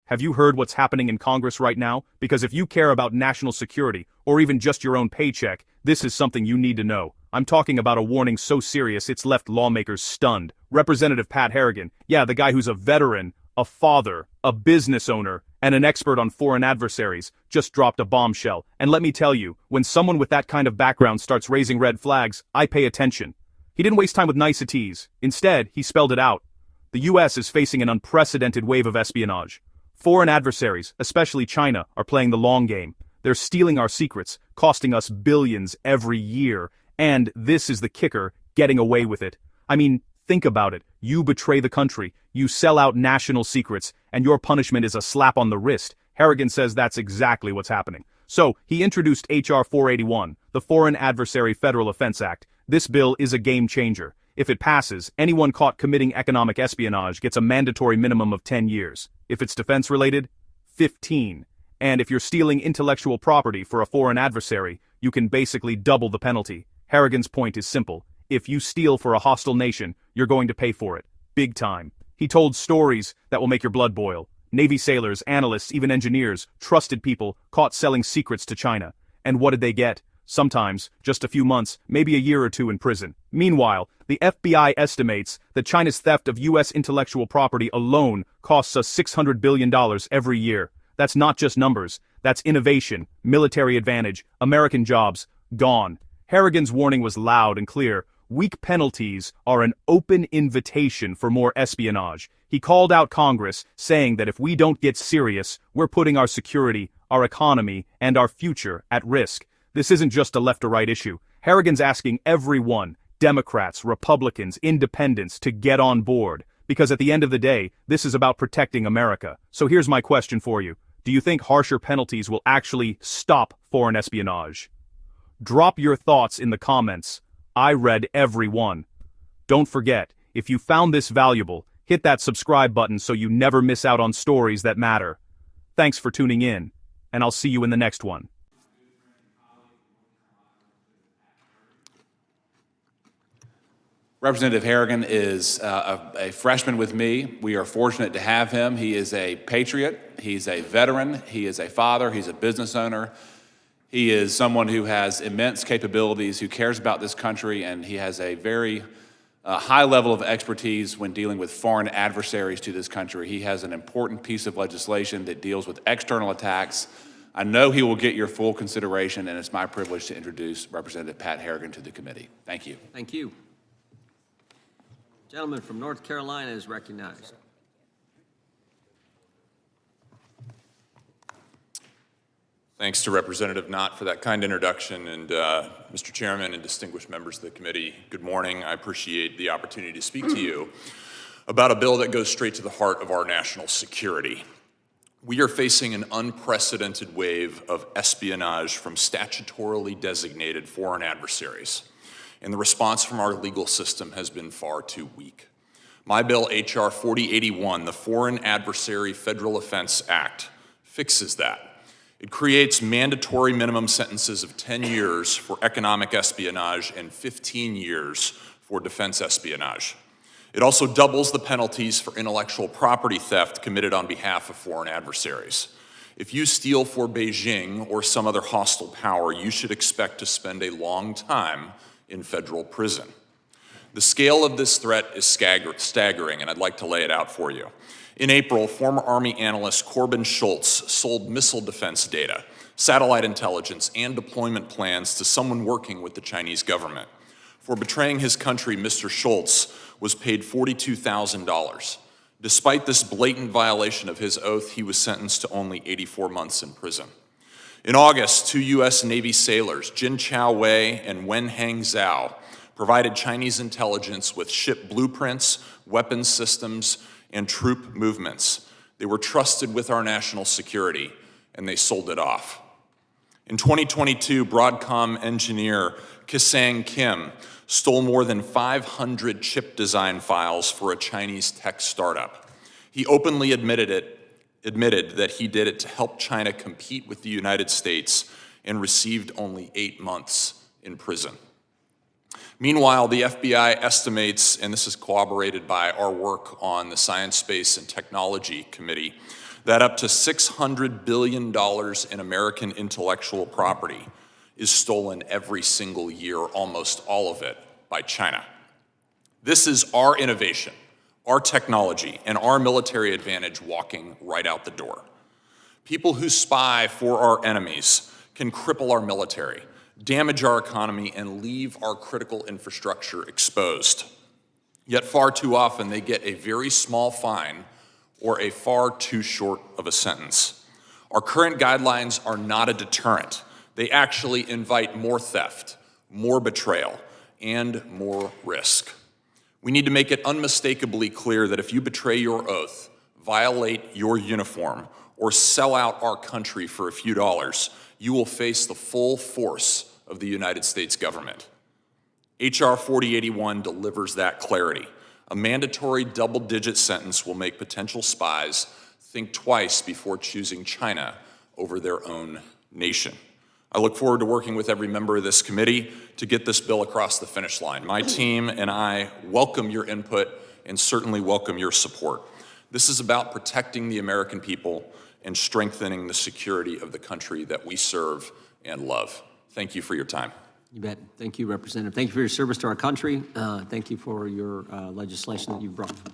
have you heard what's happening in Congress right now? Because if you care about national security, or even just your own paycheck, this is something you need to know. I'm talking about a warning so serious it's left lawmakers stunned. Representative Pat Harrian, yeah, the guy who's a veteran, a father, a business owner, and an expert on foreign adversaries, just dropped a bombshell. And let me tell you, when someone with that kind of background starts raising red flags, I pay attention. He didn't waste time with niceties. Instead, he spelled it out. The US is facing an unprecedented wave of espionage. Foreign adversaries, especially China, are playing the long game. They're stealing our secrets, costing us billions every year, and this is the kicker, getting away with it. I mean, think about it. You betray the country, you sell out national secrets, and your punishment is a slap on the wrist. Harrigan says that's exactly what's happening. So, he introduced H.R. 481, the Foreign Adversary Federal Offense Act. This bill is a game changer. If it passes, anyone caught committing economic espionage gets a mandatory minimum of 10 years. If it's defense-related, 15. And if you're stealing intellectual property for a foreign adversary, you can basically double the penalty. Harrigan's point is simple. If you steal for a hostile nation, you're going to pay for it. Big time. He told stories that will make your blood boil. Navy sailors, analysts, even engineers, trusted people, caught selling secrets to China. And what did they get? Sometimes, just a few months, maybe a year or two in prison. Meanwhile, the FBI estimates that China's theft of U.S. intellectual property alone costs us $600 billion every year. That's not just numbers, that's innovation, military advantage, American jobs, gone. Harrigan's warning was loud and clear. Weak penalties are an open invitation for more espionage. He called out Congress, saying that if we don't get serious, we're putting our security, our economy, and our future at risk. This isn't just a left or right issue. Harrigan's asking everyone, Democrats, Republicans, independents, to get on board. Because at the end of the day, this is about protecting America. So here's my question for you. Do you think harsher penalties will actually stop foreign espionage? Drop your thoughts in the comments. I read every one. Don't forget, if you found this valuable, hit that subscribe button so you never miss out on stories that matter. Thanks for tuning in, and I'll see you in the next one. Representative Harrigan is a freshman with me. We are fortunate to have him. He is a patriot, he's a veteran, he is a father, he's a business owner. He is someone who has immense capabilities, who cares about this country, and he has a very high level of expertise when dealing with foreign adversaries to this country. He has an important piece of legislation that deals with external attacks. I know he will get your full consideration, and it's my privilege to introduce Representative Pat Harrian to the committee. Thank you. Thank you. Gentleman from North Carolina is recognized. Thanks to Representative Knott for that kind introduction, and Mr. Chairman and distinguished members of the committee, good morning. I appreciate the opportunity to speak to you about a bill that goes straight to the heart of our national security. We are facing an unprecedented wave of espionage from statutorily designated foreign adversaries, and the response from our legal system has been far too weak. My bill, H.R. 4081, the Foreign Adversary Federal Offense Act, fixes that. It creates mandatory minimum sentences of 10 years for economic espionage and 15 years for defense espionage. It also doubles the penalties for intellectual property theft committed on behalf of foreign adversaries. If you steal for Beijing or some other hostile power, you should expect to spend a long time in federal prison. The scale of this threat is staggering, and I'd like to lay it out for you. In April, former Army analyst Corbin Schultz sold missile defense data, satellite intelligence, and deployment plans to someone working with the Chinese government. For betraying his country, Mr. Schultz was paid $42,000. Despite this blatant violation of his oath, he was sentenced to only 84 months in prison. In August, 2 U.S. Navy sailors, Jin Chao Wei and Wen Hang Zhao, provided Chinese intelligence with ship blueprints, weapons systems, and troop movements. They were trusted with our national security, and they sold it off. In 2022, Broadcom engineer Kisang Kim stole more than 500 chip design files for a Chinese tech startup. He openly admitted that he did it to help China compete with the United States and received only 8 months in prison. Meanwhile, the FBI estimates, and this is corroborated by our work on the Science, Space, and Technology Committee, that up to $600 billion in American intellectual property is stolen every single year, almost all of it by China. This is our innovation, our technology, and our military advantage walking right out the door. People who spy for our enemies can cripple our military, damage our economy, and leave our critical infrastructure exposed. Yet far too often they get a very small fine or a far too short of a sentence. Our current guidelines are not a deterrent. They actually invite more theft, more betrayal, and more risk. We need to make it unmistakably clear that if you betray your oath, violate your uniform, or sell out our country for a few dollars, you will face the full force of the United States government. H.R. 4081 delivers that clarity. A mandatory double-digit sentence will make potential spies think twice before choosing China over their own nation. I look forward to working with every member of this committee to get this bill across the finish line. My team and I welcome your input and certainly welcome your support. This is about protecting the American people and strengthening the security of the country that we serve and love. Thank you for your time. You bet. Thank you, Representative. Thank you for your service to our country. Thank you for your legislation that you've brought